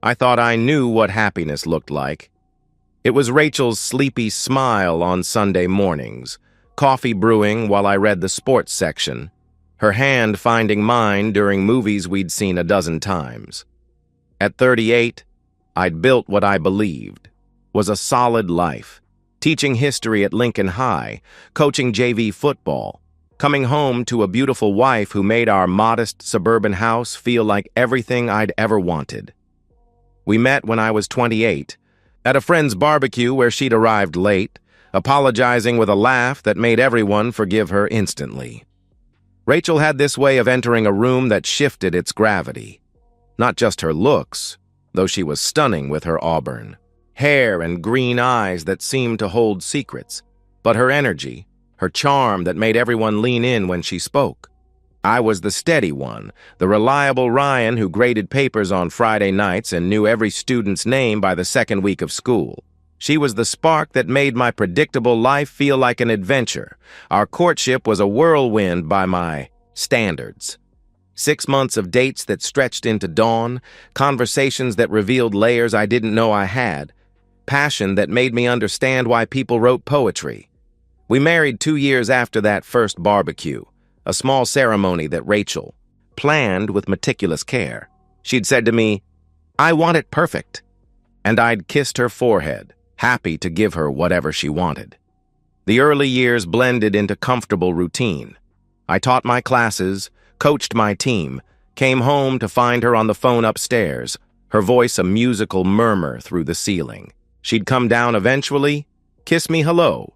I thought I knew what happiness looked like. It was Rachel's sleepy smile on Sunday mornings, coffee brewing while I read the sports section, her hand finding mine during movies we'd seen a dozen times. At 38, I'd built what I believed was a solid life, teaching history at Lincoln High, coaching JV football, coming home to a beautiful wife who made our modest suburban house feel like everything I'd ever wanted. We met when I was 28, at a friend's barbecue where she'd arrived late, apologizing with a laugh that made everyone forgive her instantly. Rachel had this way of entering a room that shifted its gravity. Not just her looks, though she was stunning with her auburn hair and green eyes that seemed to hold secrets, but her energy, her charm that made everyone lean in when she spoke. I was the steady one, the reliable Ryan who graded papers on Friday nights and knew every student's name by the second week of school. She was the spark that made my predictable life feel like an adventure. Our courtship was a whirlwind by my standards. 6 months of dates that stretched into dawn, conversations that revealed layers I didn't know I had, passion that made me understand why people wrote poetry. We married 2 years after that first barbecue, a small ceremony that Rachel planned with meticulous care. She'd said to me, "I want it perfect," and I'd kissed her forehead, happy to give her whatever she wanted. The early years blended into comfortable routine. I taught my classes, coached my team, came home to find her on the phone upstairs, her voice a musical murmur through the ceiling. She'd come down eventually, kiss me hello,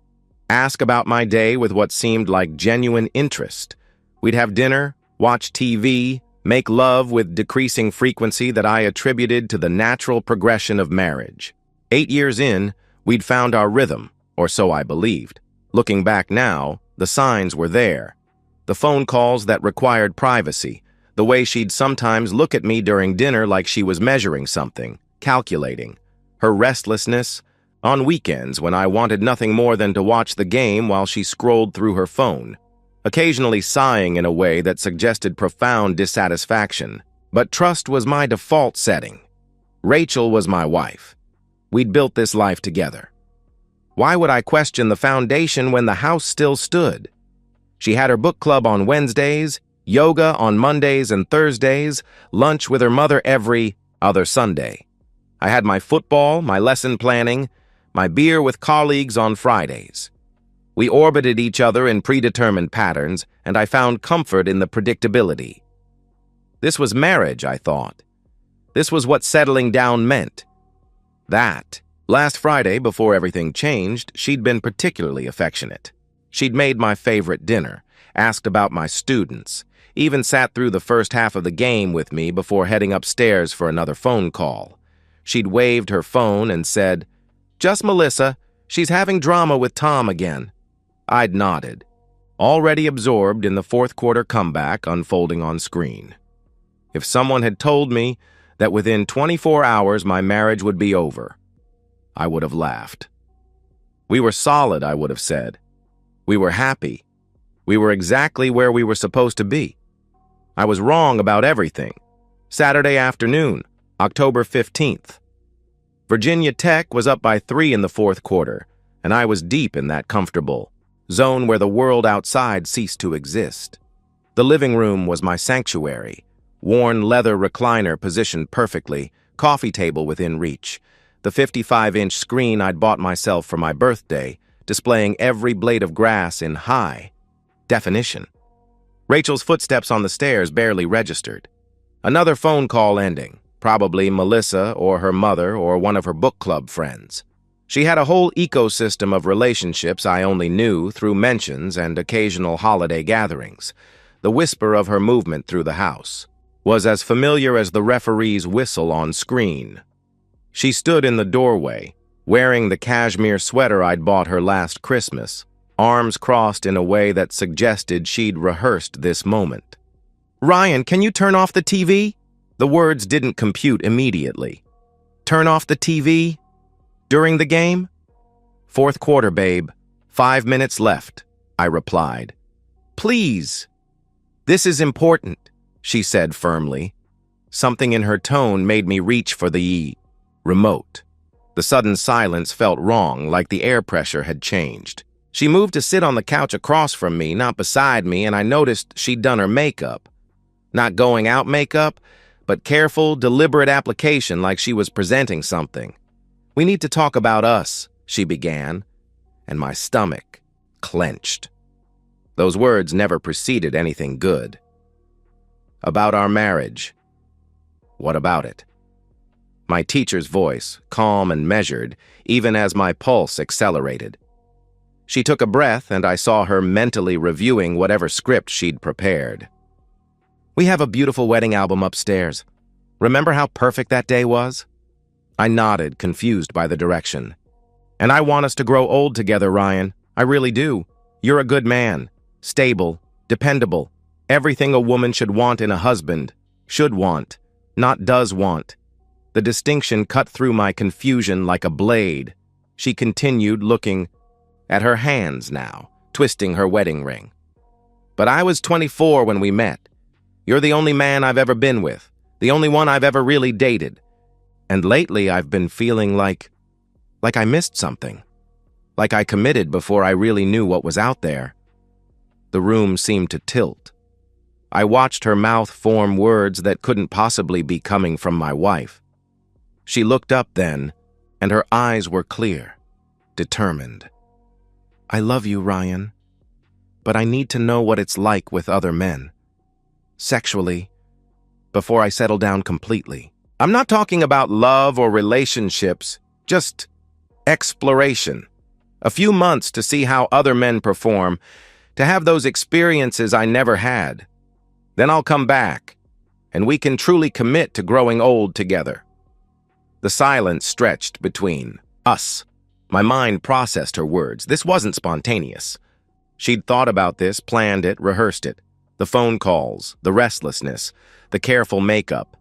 ask about my day with what seemed like genuine interest. We'd have dinner, watch TV, make love with decreasing frequency that I attributed to the natural progression of marriage. 8 years in, we'd found our rhythm, or so I believed. Looking back now, the signs were there. The phone calls that required privacy, the way she'd sometimes look at me during dinner like she was measuring something, calculating. Her restlessness, on weekends when I wanted nothing more than to watch the game while she scrolled through her phone, occasionally sighing in a way that suggested profound dissatisfaction. But trust was my default setting. Rachel was my wife. We'd built this life together. Why would I question the foundation when the house still stood? She had her book club on Wednesdays, yoga on Mondays and Thursdays, lunch with her mother every other Sunday. I had my football, my lesson planning, my beer with colleagues on Fridays. We orbited each other in predetermined patterns, and I found comfort in the predictability. This was marriage, I thought. This was what settling down meant. Last Friday, before everything changed, she'd been particularly affectionate. She'd made my favorite dinner, asked about my students, even sat through the first half of the game with me before heading upstairs for another phone call. She'd waved her phone and said, "Just Melissa, she's having drama with Tom again." I'd nodded, already absorbed in the fourth quarter comeback unfolding on screen. If someone had told me that within 24 hours my marriage would be over, I would have laughed. We were solid, I would have said. We were happy. We were exactly where we were supposed to be. I was wrong about everything. Saturday afternoon, October 15th. Virginia Tech was up by 3 in the fourth quarter, and I was deep in that comfortable zone where the world outside ceased to exist. The living room was my sanctuary, worn leather recliner positioned perfectly, coffee table within reach, the 55-inch screen I'd bought myself for my birthday, displaying every blade of grass in high definition. Rachel's footsteps on the stairs barely registered. Another phone call ending, probably Melissa or her mother or one of her book club friends. She had a whole ecosystem of relationships I only knew through mentions and occasional holiday gatherings. The whisper of her movement through the house was as familiar as the referee's whistle on screen. She stood in the doorway, wearing the cashmere sweater I'd bought her last Christmas, arms crossed in a way that suggested she'd rehearsed this moment. "Ryan, can you turn off the TV?" The words didn't compute immediately. "Turn off the TV? During the game?" "Fourth quarter, babe. 5 minutes left," I replied. "Please." "This is important," she said firmly. Something in her tone made me reach for the remote. The sudden silence felt wrong, like the air pressure had changed. She moved to sit on the couch across from me, not beside me, and I noticed she'd done her makeup. Not going out makeup, but careful, deliberate application like she was presenting something. "We need to talk about us," she began, and my stomach clenched. Those words never preceded anything good. "About our marriage." "What about it?" My teacher's voice, calm and measured, even as my pulse accelerated. She took a breath, and I saw her mentally reviewing whatever script she'd prepared. "We have a beautiful wedding album upstairs. Remember how perfect that day was?" I nodded, confused by the direction. "And I want us to grow old together, Ryan. I really do. You're a good man. Stable, dependable. Everything a woman should want in a husband. Should want, not does want." The distinction cut through my confusion like a blade. She continued, looking at her hands now, twisting her wedding ring. "But I was 24 when we met. You're the only man I've ever been with, the only one I've ever really dated. And lately I've been feeling like I missed something. Like I committed before I really knew what was out there." The room seemed to tilt. I watched her mouth form words that couldn't possibly be coming from my wife. She looked up then, and her eyes were clear, determined. "I love you, Ryan, but I need to know what it's like with other men. Sexually, before I settle down completely. I'm not talking about love or relationships, just exploration. A few months to see how other men perform, to have those experiences I never had. Then I'll come back, and we can truly commit to growing old together." The silence stretched between us. My mind processed her words. This wasn't spontaneous. She'd thought about this, planned it, rehearsed it. The phone calls, the restlessness, the careful makeup.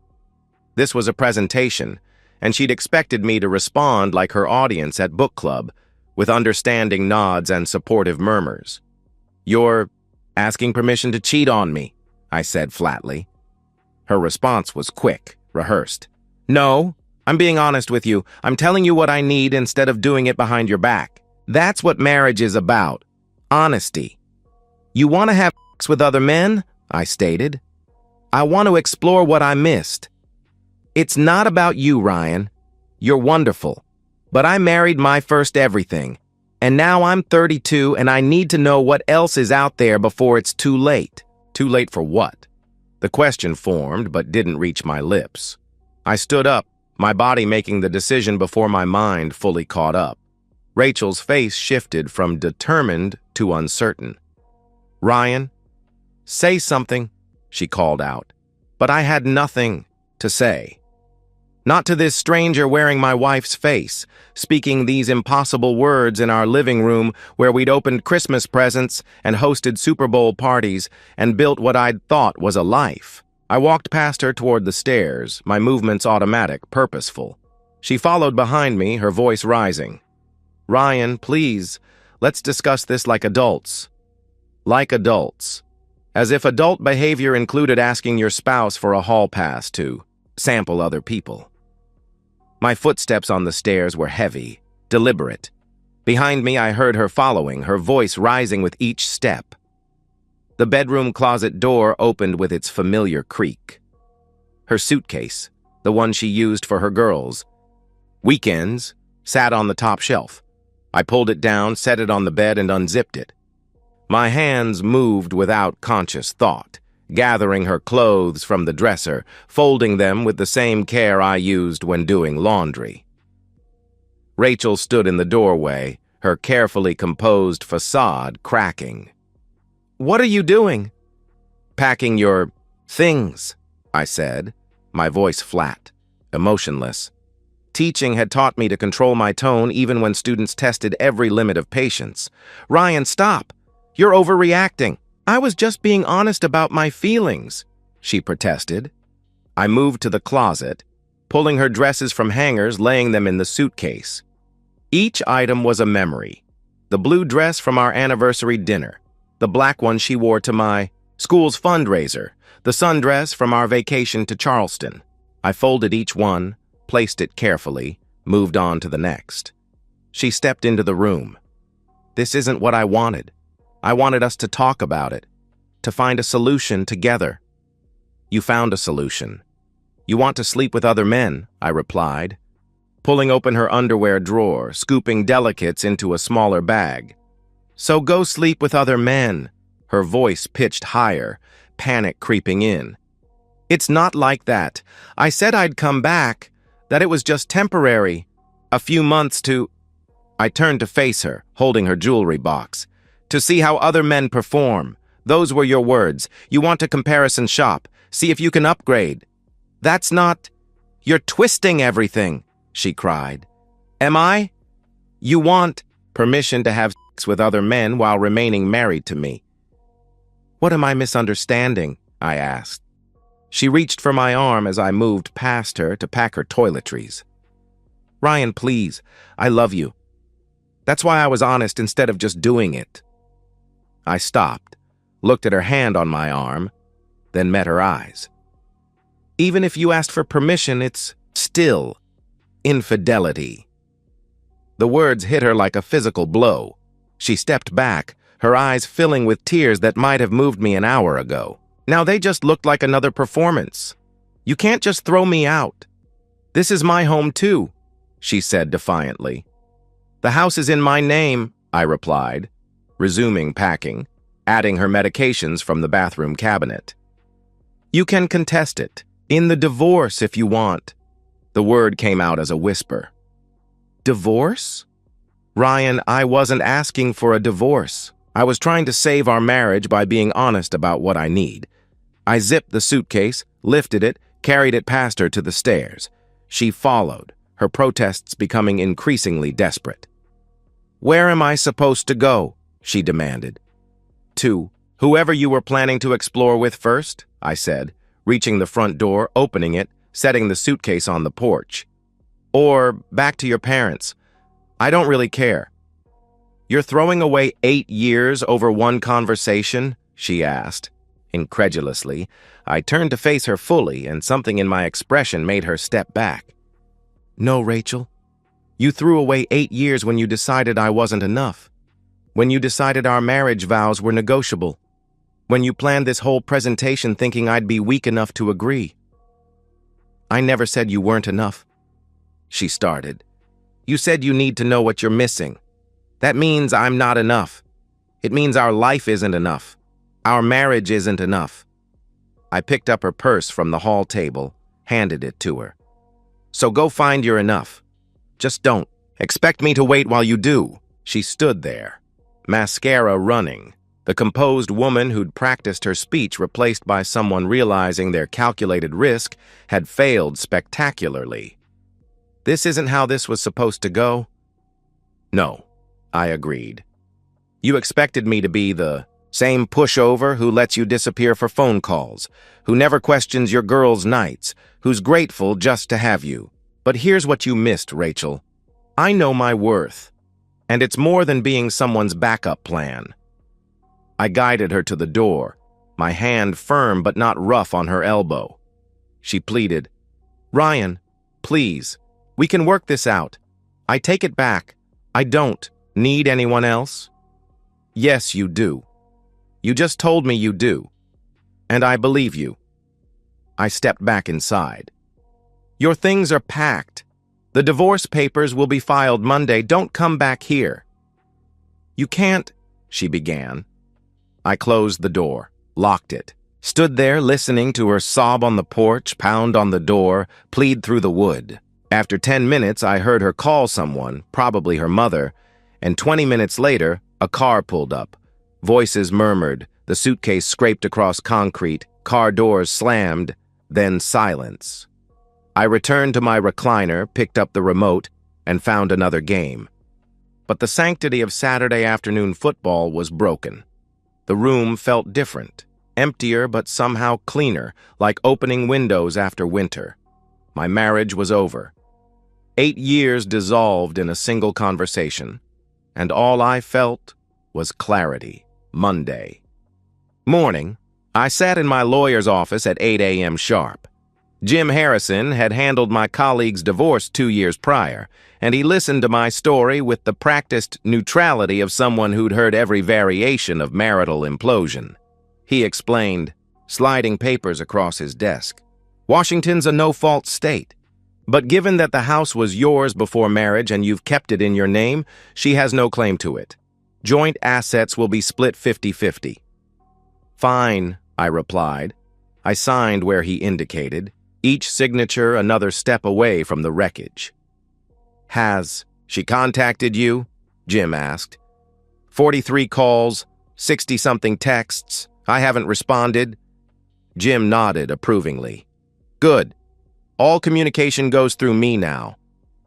This was a presentation, and she'd expected me to respond like her audience at book club, with understanding nods and supportive murmurs. "You're asking permission to cheat on me," I said flatly. Her response was quick, rehearsed. "No, I'm being honest with you. I'm telling you what I need instead of doing it behind your back. That's what marriage is about. Honesty." "You want to have sex with other men?" I stated. "I want to explore what I missed. It's not about you, Ryan. You're wonderful. But I married my first everything. And now I'm 32 and I need to know what else is out there before it's too late." Too late for what? The question formed but didn't reach my lips. I stood up, my body making the decision before my mind fully caught up. Rachel's face shifted from determined to uncertain. "Ryan, say something," she called out. But I had nothing to say. Not to this stranger wearing my wife's face, speaking these impossible words in our living room where we'd opened Christmas presents and hosted Super Bowl parties and built what I'd thought was a life. I walked past her toward the stairs, my movements automatic, purposeful. She followed behind me, her voice rising. "Ryan, please, let's discuss this like adults." Like adults. As if adult behavior included asking your spouse for a hall pass to sample other people. My footsteps on the stairs were heavy, deliberate. Behind me, I heard her following, her voice rising with each step. The bedroom closet door opened with its familiar creak. Her suitcase, the one she used for her girls' weekends, sat on the top shelf. I pulled it down, set it on the bed, and unzipped it. My hands moved without conscious thought, gathering her clothes from the dresser, folding them with the same care I used when doing laundry. Rachel stood in the doorway, her carefully composed facade cracking. "What are you doing?" "Packing your things," I said, my voice flat, emotionless. Teaching had taught me to control my tone even when students tested every limit of patience. "Ryan, stop! You're overreacting. I was just being honest about my feelings," she protested. I moved to the closet, pulling her dresses from hangers, laying them in the suitcase. Each item was a memory. The blue dress from our anniversary dinner, the black one she wore to my school's fundraiser, The sundress from our vacation to Charleston. I folded each one, placed it carefully, moved on to the next. She stepped into the room. This isn't what I wanted. I wanted us to talk about it, to find a solution together. You found a solution. You want to sleep with other men, I replied, pulling open her underwear drawer, scooping delicates into a smaller bag. So go sleep with other men. Her voice pitched higher, panic creeping in. It's not like that. I said I'd come back, that it was just temporary. A few months to... I turned to face her, holding her jewelry box. To see how other men perform. Those were your words. You want to comparison shop. See if you can upgrade. That's not... You're twisting everything, she cried. Am I? You want permission to have sex with other men while remaining married to me. What am I misunderstanding? I asked. She reached for my arm as I moved past her to pack her toiletries. Ryan, please, I love you. That's why I was honest instead of just doing it. I stopped, looked at her hand on my arm, then met her eyes. Even if you asked for permission, it's still infidelity. The words hit her like a physical blow. She stepped back, her eyes filling with tears that might have moved me an hour ago. Now they just looked like another performance. You can't just throw me out. This is my home too, she said defiantly. The house is in my name, I replied, resuming packing, adding her medications from the bathroom cabinet. You can contest it, in the divorce if you want. The word came out as a whisper. Divorce? Ryan, I wasn't asking for a divorce. I was trying to save our marriage by being honest about what I need. I zipped the suitcase, lifted it, carried it past her to the stairs. She followed, her protests becoming increasingly desperate. Where am I supposed to go? She demanded. To whoever you were planning to explore with first, I said, reaching the front door, opening it, setting the suitcase on the porch. Or back to your parents. I don't really care. You're throwing away 8 years over one conversation? She asked. Incredulously, I turned to face her fully, and something in my expression made her step back. No, Rachel. You threw away 8 years when you decided I wasn't enough. When you decided our marriage vows were negotiable. When you planned this whole presentation thinking I'd be weak enough to agree. I never said you weren't enough. She started. You said you need to know what you're missing. That means I'm not enough. It means our life isn't enough. Our marriage isn't enough. I picked up her purse from the hall table, handed it to her. So go find your enough. Just don't expect me to wait while you do. She stood there, mascara running, the composed woman who'd practiced her speech replaced by someone realizing their calculated risk had failed spectacularly. This isn't how this was supposed to go? No, I agreed. You expected me to be the same pushover who lets you disappear for phone calls, who never questions your girls' nights, who's grateful just to have you. But here's what you missed, Rachel. I know my worth, and it's more than being someone's backup plan. I guided her to the door, my hand firm but not rough on her elbow. She pleaded, Ryan, please, we can work this out. I take it back. I don't need anyone else. Yes, you do. You just told me you do, and I believe you. I stepped back inside. Your things are packed. The divorce papers will be filed Monday. Don't come back here. You can't, she began. I closed the door, locked it, stood there listening to her sob on the porch, pound on the door, plead through the wood. After 10 minutes, I heard her call someone, probably her mother, and 20 minutes later, a car pulled up. Voices murmured, the suitcase scraped across concrete, car doors slammed, then silence. I returned to my recliner, picked up the remote, and found another game. But the sanctity of Saturday afternoon football was broken. The room felt different, emptier but somehow cleaner, like opening windows after winter. My marriage was over. 8 years dissolved in a single conversation, and all I felt was clarity. Monday. Morning, I sat in my lawyer's office at 8 a.m. sharp. Jim Harrison had handled my colleague's divorce 2 years prior, and he listened to my story with the practiced neutrality of someone who'd heard every variation of marital implosion. He explained, sliding papers across his desk. Washington's a no-fault state. But given that the house was yours before marriage and you've kept it in your name, she has no claim to it. Joint assets will be split 50-50. Fine, I replied. I signed where he indicated, each signature another step away from the wreckage. Has she contacted you? Jim asked. 43 calls, 60-something texts. I haven't responded. Jim nodded approvingly. Good. All communication goes through me now.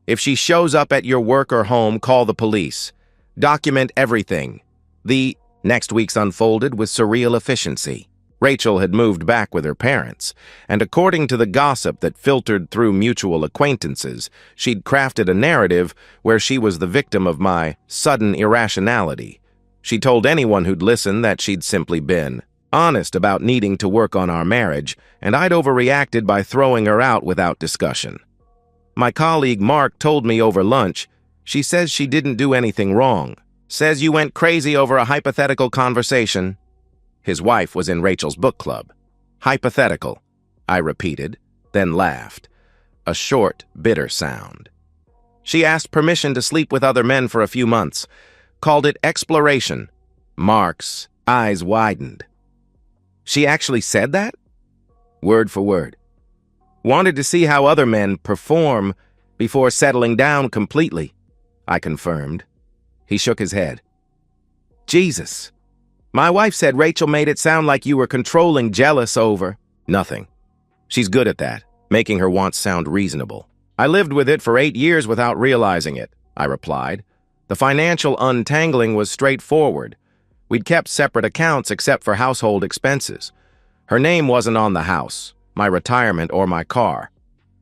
If she shows up at your work or home, call the police. Document everything. The next week's unfolded with surreal efficiency. Rachel had moved back with her parents, and according to the gossip that filtered through mutual acquaintances, she'd crafted a narrative where she was the victim of my sudden irrationality. She told anyone who'd listen that she'd simply been honest about needing to work on our marriage, and I'd overreacted by throwing her out without discussion. My colleague Mark told me over lunch, she says she didn't do anything wrong. Says you went crazy over a hypothetical conversation. His wife was in Rachel's book club. Hypothetical, I repeated, then laughed. A short, bitter sound. She asked permission to sleep with other men for a few months. Called it exploration. Mark's eyes widened. She actually said that? Word for word. Wanted to see how other men perform before settling down completely, I confirmed. He shook his head. Jesus. My wife said Rachel made it sound like you were controlling, jealous over nothing. She's good at that, making her wants sound reasonable. I lived with it for 8 years without realizing it, I replied. The financial untangling was straightforward. We'd kept separate accounts except for household expenses. Her name wasn't on the house, my retirement, or my car.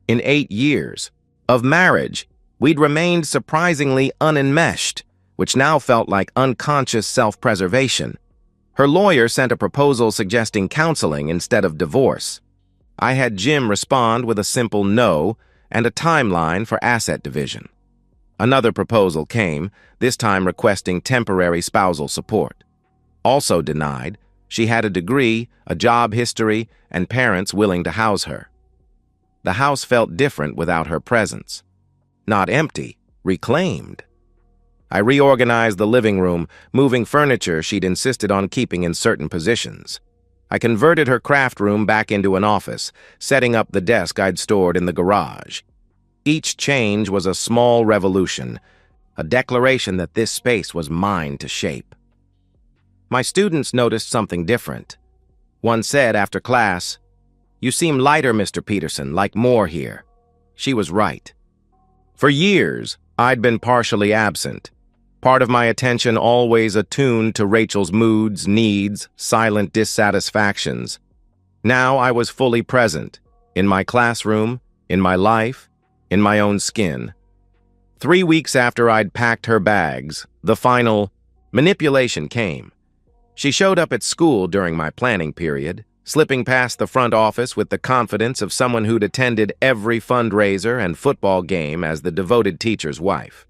In 8 years of marriage, we'd remained surprisingly unenmeshed, which now felt like unconscious self-preservation. Her lawyer sent a proposal suggesting counseling instead of divorce. I had Jim respond with a simple no and a timeline for asset division. Another proposal came, this time requesting temporary spousal support. Also denied, she had a degree, a job history, and parents willing to house her. The house felt different without her presence. Not empty, reclaimed. I reorganized the living room, moving furniture she'd insisted on keeping in certain positions. I converted her craft room back into an office, setting up the desk I'd stored in the garage. Each change was a small revolution, a declaration that this space was mine to shape. My students noticed something different. One said after class, "You seem lighter, Mr. Peterson, like more here." She was right. For years, I'd been partially absent, part of my attention always attuned to Rachel's moods, needs, silent dissatisfactions. Now I was fully present, in my classroom, in my life, in my own skin. 3 weeks after I'd packed her bags, the final manipulation came. She showed up at school during my planning period, slipping past the front office with the confidence of someone who'd attended every fundraiser and football game as the devoted teacher's wife.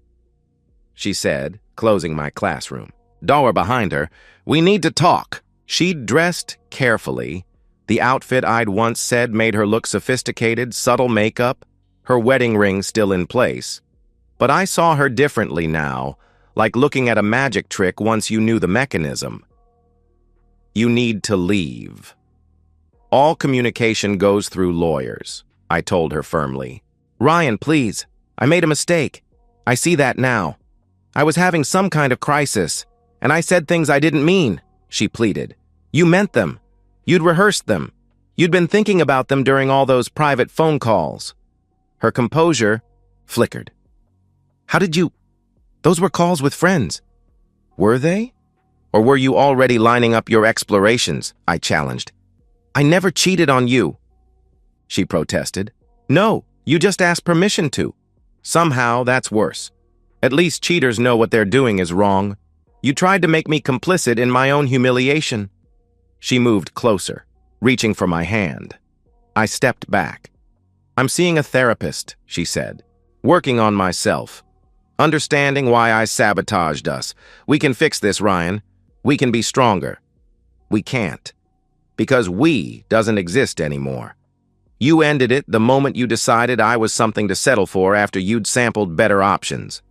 She said, closing my classroom. Door behind her, "We need to talk." She'd dressed carefully. The outfit I'd once said made her look sophisticated, subtle makeup, her wedding ring still in place. But I saw her differently now, like looking at a magic trick once you knew the mechanism. You need to leave. All communication goes through lawyers, I told her firmly. Ryan, please. I made a mistake. I see that now. I was having some kind of crisis, and I said things I didn't mean, she pleaded. You meant them. You'd rehearsed them. You'd been thinking about them during all those private phone calls. Her composure flickered. How did you... Those were calls with friends. Were they? Or were you already lining up your explorations? I challenged. I never cheated on you, she protested. No, you just asked permission to. Somehow, that's worse. At least cheaters know what they're doing is wrong. You tried to make me complicit in my own humiliation. She moved closer, reaching for my hand. I stepped back. "I'm seeing a therapist," she said. "Working on myself. Understanding why I sabotaged us. We can fix this, Ryan. We can be stronger." "We can't. Because we doesn't exist anymore. You ended it the moment you decided I was something to settle for after you'd sampled better options."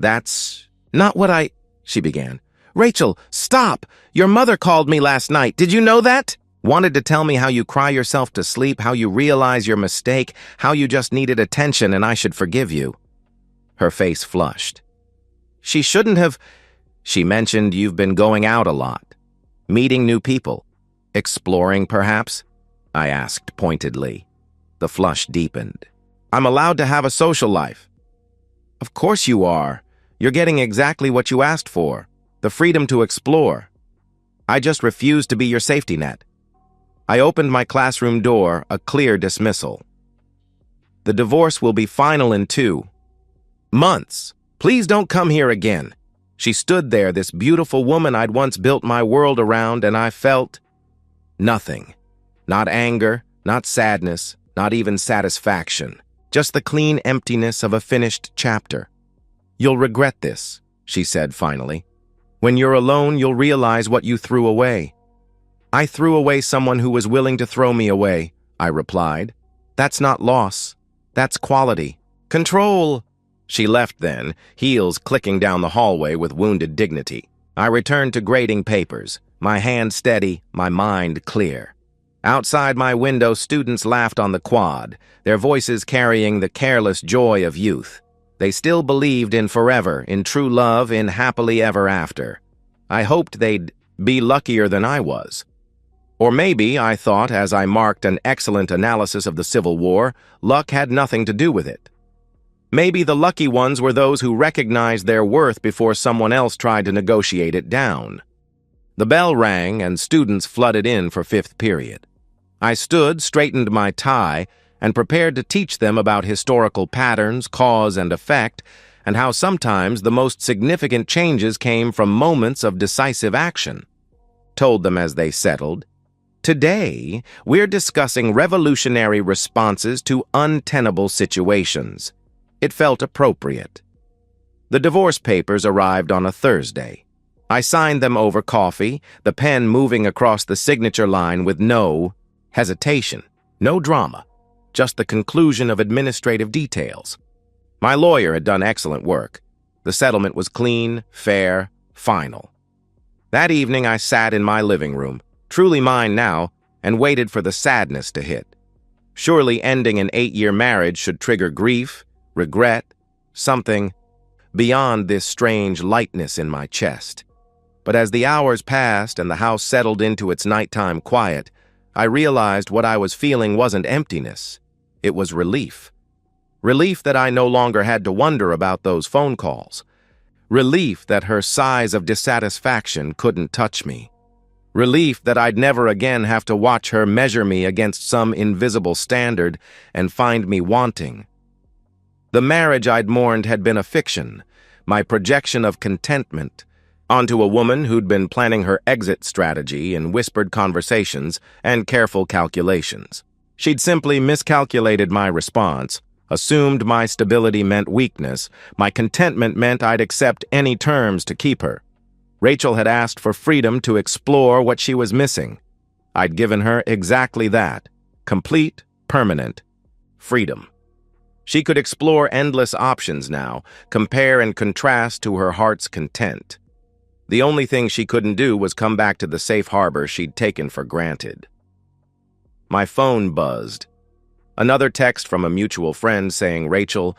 "That's not what she began. "Rachel, stop! Your mother called me last night. Did you know that? Wanted to tell me how you cry yourself to sleep, how you realize your mistake, how you just needed attention and I should forgive you." Her face flushed. "She shouldn't have." "She mentioned you've been going out a lot, meeting new people. Exploring, perhaps?" I asked pointedly. The flush deepened. "I'm allowed to have a social life." "Of course you are. You're getting exactly what you asked for. The freedom to explore. I just refuse to be your safety net." I opened my classroom door, a clear dismissal. "The divorce will be final in 2 months. Please don't come here again." She stood there, this beautiful woman I'd once built my world around, and I felt nothing. Not anger, not sadness, not even satisfaction. Just the clean emptiness of a finished chapter. "You'll regret this," she said finally. "When you're alone, you'll realize what you threw away." "I threw away someone who was willing to throw me away," I replied. "That's not loss. That's quality. Control." She left then, heels clicking down the hallway with wounded dignity. I returned to grading papers, my hand steady, my mind clear. Outside my window, students laughed on the quad, their voices carrying the careless joy of youth. They still believed in forever, in true love, in happily ever after. I hoped they'd be luckier than I was. Or maybe, I thought as I marked an excellent analysis of the Civil War, luck had nothing to do with it. Maybe the lucky ones were those who recognized their worth before someone else tried to negotiate it down. The bell rang and students flooded in for 5th period. I stood, straightened my tie, and prepared to teach them about historical patterns, cause and effect, and how sometimes the most significant changes came from moments of decisive action. Told them as they settled, "Today, we're discussing revolutionary responses to untenable situations." It felt appropriate. The divorce papers arrived on a Thursday. I signed them over coffee, the pen moving across the signature line with no hesitation, no drama, just the conclusion of administrative details. My lawyer had done excellent work. The settlement was clean, fair, final. That evening I sat in my living room, truly mine now, and waited for the sadness to hit. Surely ending an 8-year marriage should trigger grief, regret, something beyond this strange lightness in my chest. But as the hours passed and the house settled into its nighttime quiet, I realized what I was feeling wasn't emptiness. It was relief. Relief that I no longer had to wonder about those phone calls. Relief that her sighs of dissatisfaction couldn't touch me. Relief that I'd never again have to watch her measure me against some invisible standard and find me wanting. The marriage I'd mourned had been a fiction, my projection of contentment, onto a woman who'd been planning her exit strategy in whispered conversations and careful calculations. She'd simply miscalculated my response, assumed my stability meant weakness, my contentment meant I'd accept any terms to keep her. Rachel had asked for freedom to explore what she was missing. I'd given her exactly that, complete, permanent freedom. She could explore endless options now, compare and contrast to her heart's content. The only thing she couldn't do was come back to the safe harbor she'd taken for granted. My phone buzzed. Another text from a mutual friend saying Rachel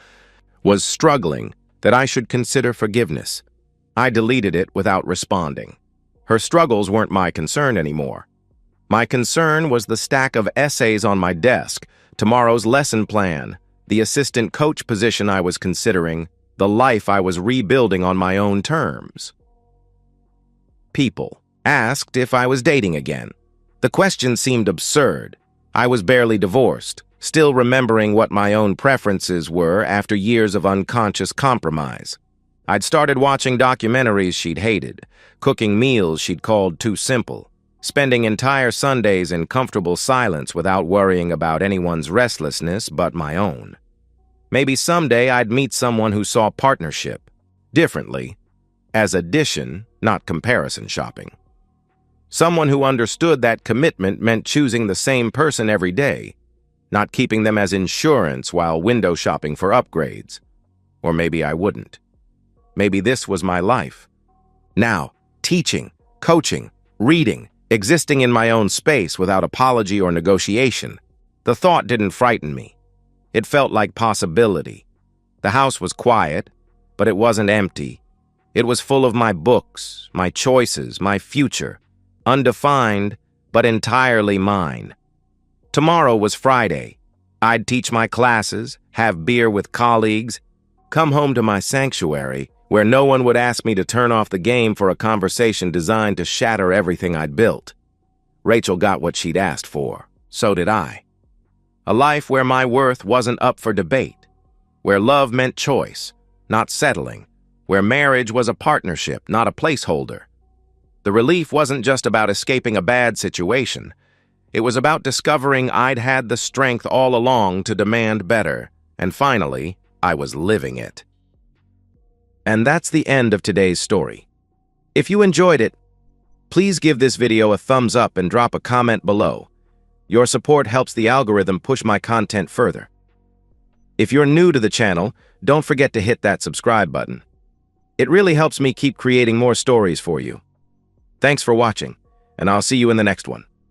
was struggling, that I should consider forgiveness. I deleted it without responding. Her struggles weren't my concern anymore. My concern was the stack of essays on my desk, tomorrow's lesson plan, the assistant coach position I was considering, the life I was rebuilding on my own terms. People asked if I was dating again. The question seemed absurd. I was barely divorced, still remembering what my own preferences were after years of unconscious compromise. I'd started watching documentaries she'd hated, cooking meals she'd called too simple, spending entire Sundays in comfortable silence without worrying about anyone's restlessness but my own. Maybe someday I'd meet someone who saw partnership differently, as addition, not comparison shopping. Someone who understood that commitment meant choosing the same person every day, not keeping them as insurance while window shopping for upgrades. Or maybe I wouldn't. Maybe this was my life. Now, teaching, coaching, reading, existing in my own space without apology or negotiation. The thought didn't frighten me. It felt like possibility. The house was quiet, but it wasn't empty. It was full of my books, my choices, my future, undefined, but entirely mine. Tomorrow was Friday. I'd teach my classes, have beer with colleagues, come home to my sanctuary, where no one would ask me to turn off the game for a conversation designed to shatter everything I'd built. Rachel got what she'd asked for. So did I. A life where my worth wasn't up for debate, where love meant choice, not settling, where marriage was a partnership, not a placeholder. The relief wasn't just about escaping a bad situation. It was about discovering I'd had the strength all along to demand better, and finally, I was living it. And that's the end of today's story. If you enjoyed it, please give this video a thumbs up and drop a comment below. Your support helps the algorithm push my content further. If you're new to the channel, don't forget to hit that subscribe button. It really helps me keep creating more stories for you. Thanks for watching, and I'll see you in the next one.